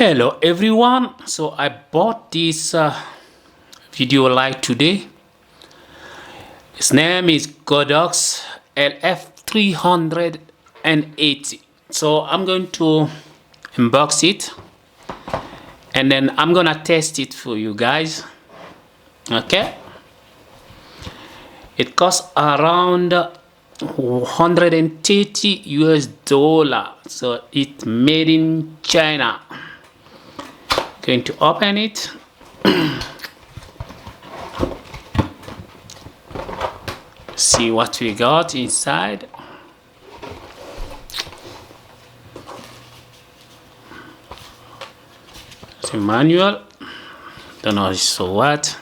Hello everyone, so I bought this video light today. Its name is Godox LF308. So I'm going to unbox it and then I'm gonna test it for you guys. Okay, it costs around 130 US dollar, so it's made in China. Going to open it. See what we got inside. It's a manual. Don't know so what.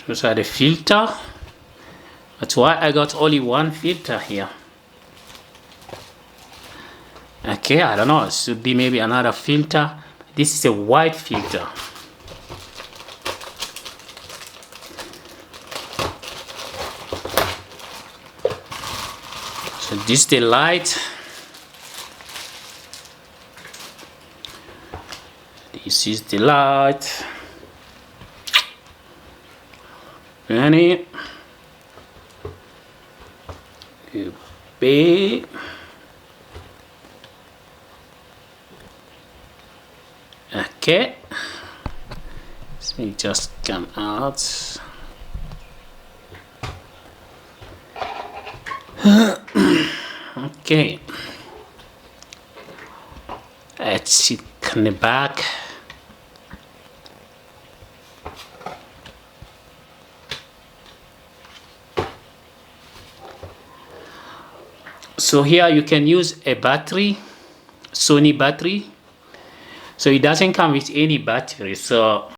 Those are the filter. That's why I got only one filter here. Okay, I don't know, it should be maybe another filter. This is a white filter. So this is the light. This is the light. Ready? B. Okay, let me just come out. Okay, let's sit in the back. So here you can use a battery, Sony battery. So it doesn't come with any battery, so